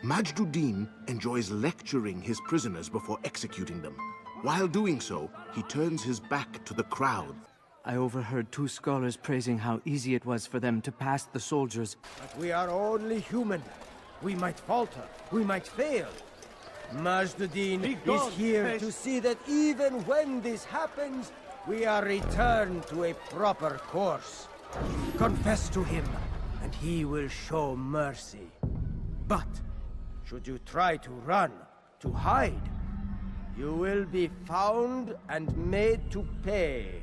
Majd Addin enjoys lecturing his prisoners before executing them. While doing so, he turns his back to the crowd. I overheard two scholars praising how easy it was for them to pass the soldiers. But we are only human. We might falter. We might fail. Majd Addin is here to see that even when this happens, we are returned to a proper course. Confess to him, and he will show mercy. But should you try to run, to hide, you will be found and made to pay.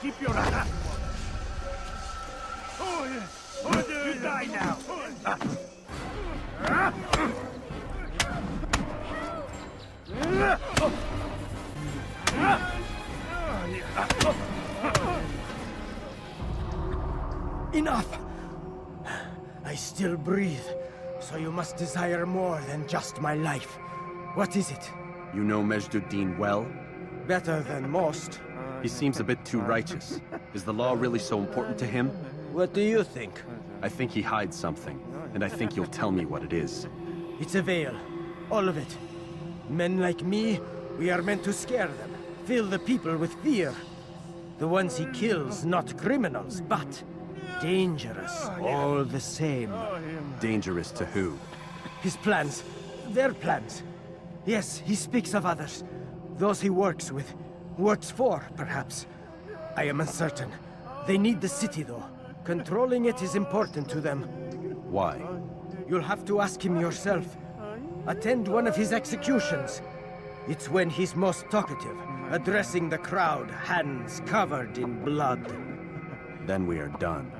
Keep your eye. You die now. Enough! I still breathe, so you must desire more than just my life. What is it? You know Majd Addin well? Better than most. He seems a bit too righteous. Is the law really so important to him? What do you think? I think he hides something, and I think you'll tell me what it is. It's a veil. All of it. Men like me, we are meant to scare them, fill the people with fear. The ones he kills, not criminals, but dangerous, all the same. Dangerous to who? His plans, their plans. Yes, he speaks of others. Those he works with, works for, perhaps. I am uncertain. They need the city, though. Controlling it is important to them. Why? You'll have to ask him yourself. Attend one of his executions. It's when he's most talkative, addressing the crowd, hands covered in blood. Then we are done.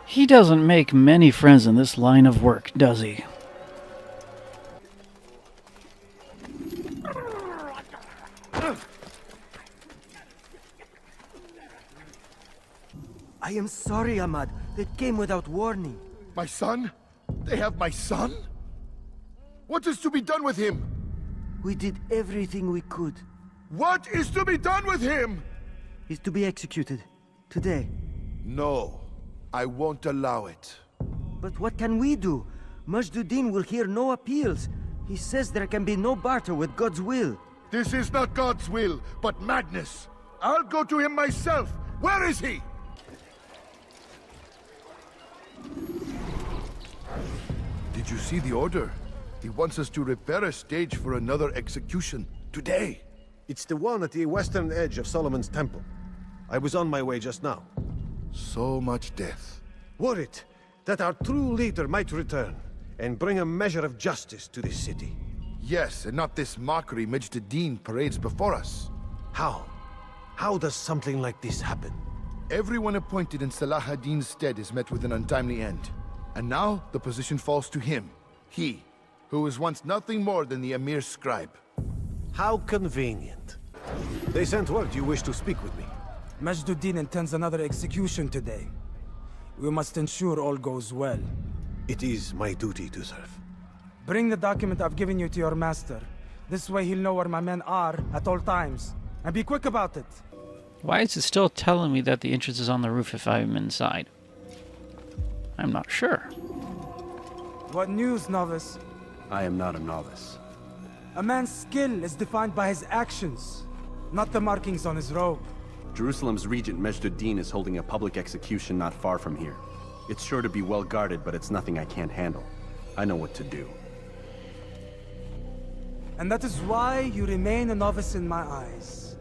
He doesn't make many friends in this line of work, does he? I am sorry, Ahmad. That came without warning. My son? They have my son? What is to be done with him? We did everything we could. What is to be done with him? He's to be executed. Today. No, I won't allow it. But what can we do? Majd Addin will hear no appeals. He says there can be no barter with God's will. This is not God's will, but madness. I'll go to him myself. Where is he? Did you see the order? He wants us to repair a stage for another execution. Today. It's the one at the western edge of Solomon's temple. I was on my way just now. So much death. Worried that our true leader might return and bring a measure of justice to this city. Yes, and not this mockery Majd Addin parades before us. How? How does something like this happen? Everyone appointed in Salah ad-Din's stead is met with an untimely end. And now, the position falls to him. He, who was once nothing more than the Emir's scribe. How convenient. They sent word you wish to speak with me. Majd Addin intends another execution today. We must ensure all goes well. It is my duty to serve. Bring the document I've given you to your master. This way he'll know where my men are at all times. And be quick about it. Why is it still telling me that the entrance is on the roof if I'm inside? I'm not sure. What news, novice? I am not a novice. A man's skill is defined by his actions, not the markings on his robe. Jerusalem's regent Majd Addin is holding a public execution not far from here. It's sure to be well guarded, but it's nothing I can't handle. I know what to do. And that is why you remain a novice in my eyes.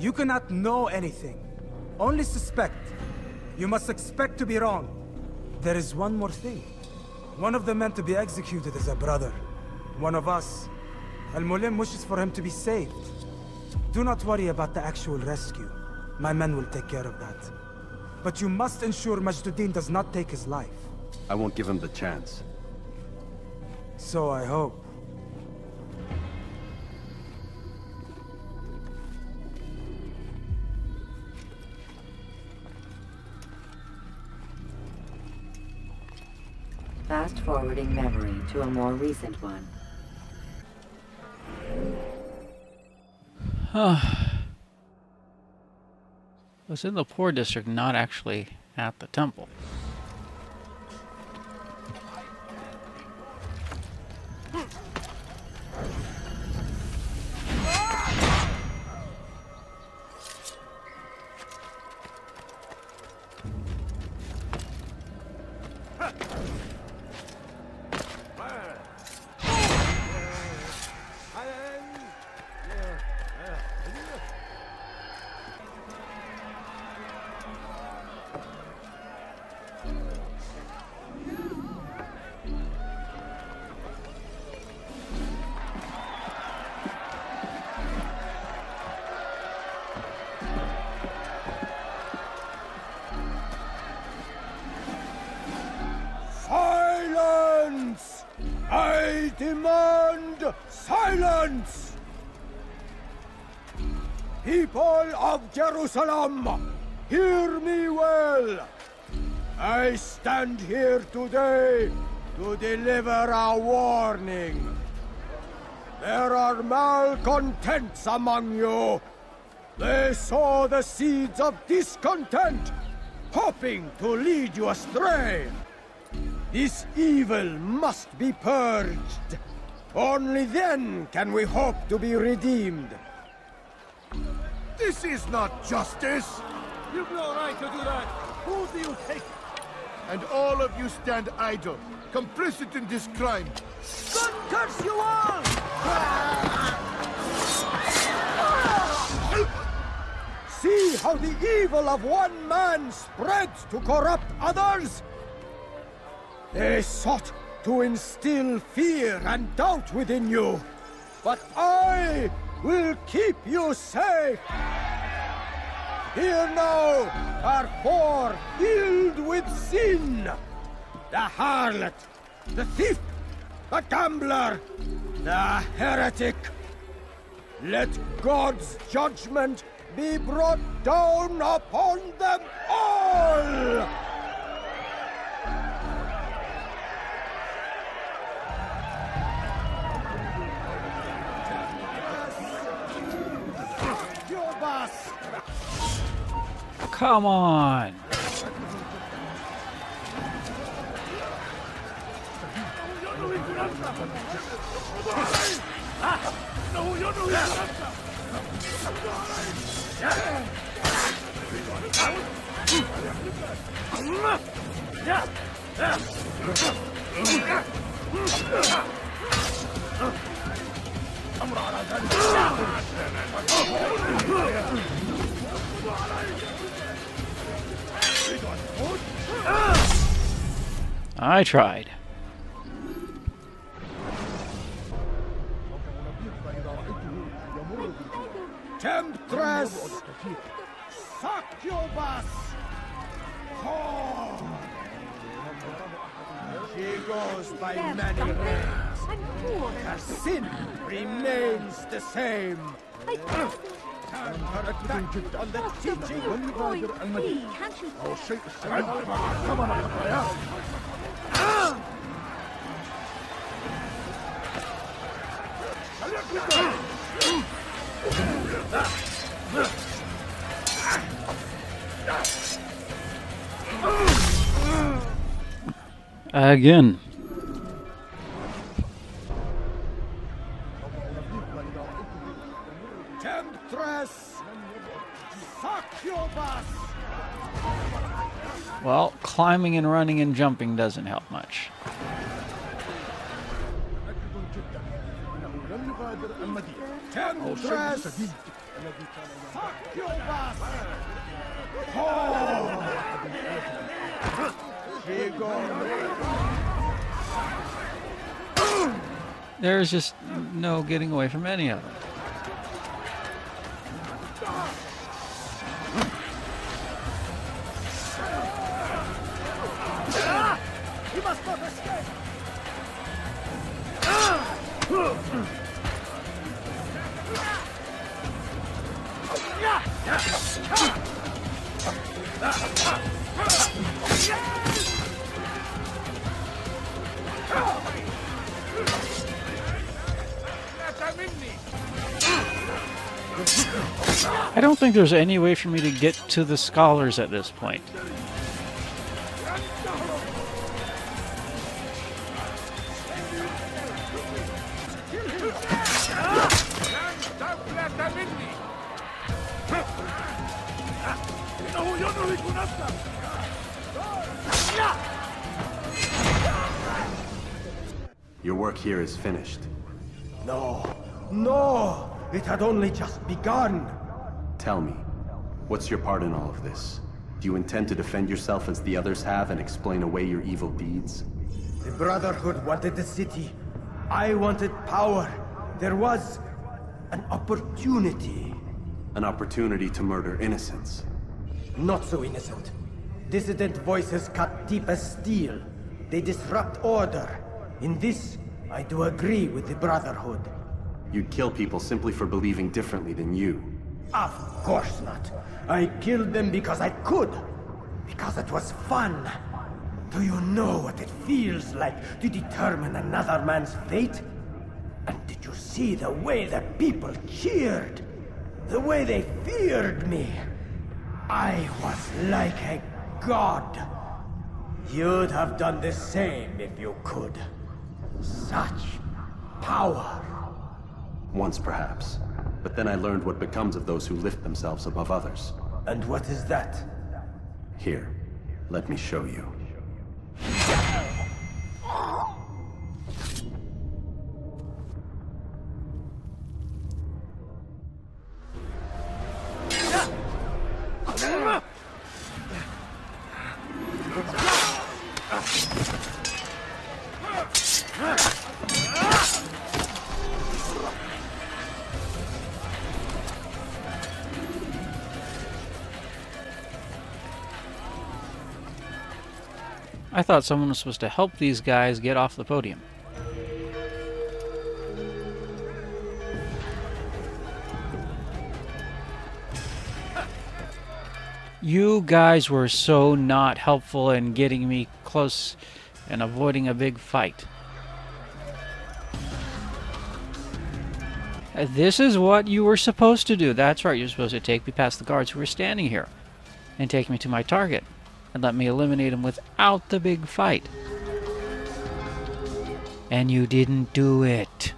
You cannot know anything, only suspect. You must expect to be wrong. There is one more thing. One of the men to be executed is a brother. One of us. Al-Mulim wishes for him to be saved. Do not worry about the actual rescue. My men will take care of that. But you must ensure Majd Addin does not take his life. I won't give him the chance. So I hope. Fast-forwarding memory to a more recent one. Was in the poor district, not actually at the temple. Silence! I demand silence! People of Jerusalem, hear me well. I stand here today to deliver a warning. There are malcontents among you. They sow the seeds of discontent, hoping to lead you astray. This evil must be purged. Only then can we hope to be redeemed. This is not justice! You've no right to do that. Who do you think? And all of you stand idle, complicit in this crime. God curse you all! See how the evil of one man spreads to corrupt others? They sought to instill fear and doubt within you, but I will keep you safe. Here now are four filled with sin. The harlot, the thief, the gambler, the heretic. Let God's judgment be brought down upon them all! Come on! I tried. Temptress! Succubus! Oh. She goes by many names. Her sin remains the same. Turn her attack on the teaching Again. Temptress! Succubus! Well, climbing and running and jumping doesn't help much. Temptress! Succubus! Oh. She goes. There's just no getting away from any of them. He must not escape! I don't think there's any way for me to get to the scholars at this point. Your work here is finished. No, no! It had only just begun. Tell me, what's your part in all of this? Do you intend to defend yourself as the others have and explain away your evil deeds? The Brotherhood wanted the city. I wanted power. There was an opportunity. An opportunity to murder innocents. Not so innocent. Dissident voices cut deep as steel. They disrupt order. In this, I do agree with the Brotherhood. You'd kill people simply for believing differently than you. Of course not. I killed them because I could. Because it was fun. Do you know what it feels like to determine another man's fate? And did you see the way the people cheered? The way they feared me? I was like a god. You'd have done the same if you could. Such power. Once perhaps. But then I learned what becomes of those who lift themselves above others. And what is that? Here, let me show you. I thought someone was supposed to help these guys get off the podium. You guys were so not helpful in getting me close and avoiding a big fight. This is what you were supposed to do. That's right, you're supposed to take me past the guards who were standing here and take me to my target and let me eliminate him without the big fight. And you didn't do it.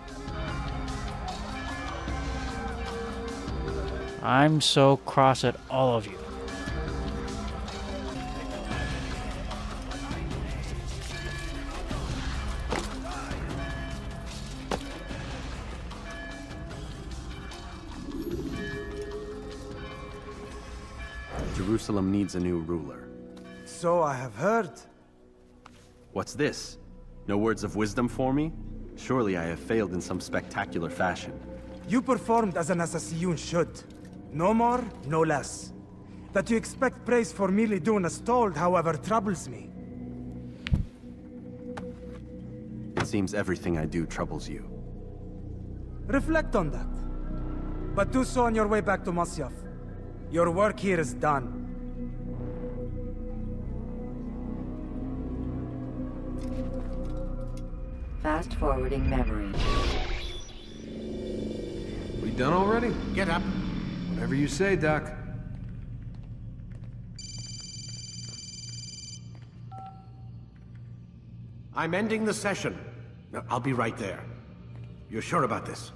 I'm so cross at all of you. Jerusalem needs a new ruler. So I have heard. What's this? No words of wisdom for me? Surely I have failed in some spectacular fashion. You performed as an assassin should. No more, no less. That you expect praise for merely doing as told, however, troubles me. It seems everything I do troubles you. Reflect on that. But do so on your way back to Masyaf. Your work here is done. Fast forwarding memory. We done already? Get up. Whatever you say, Doc. I'm ending the session. I'll be right there. You're sure about this?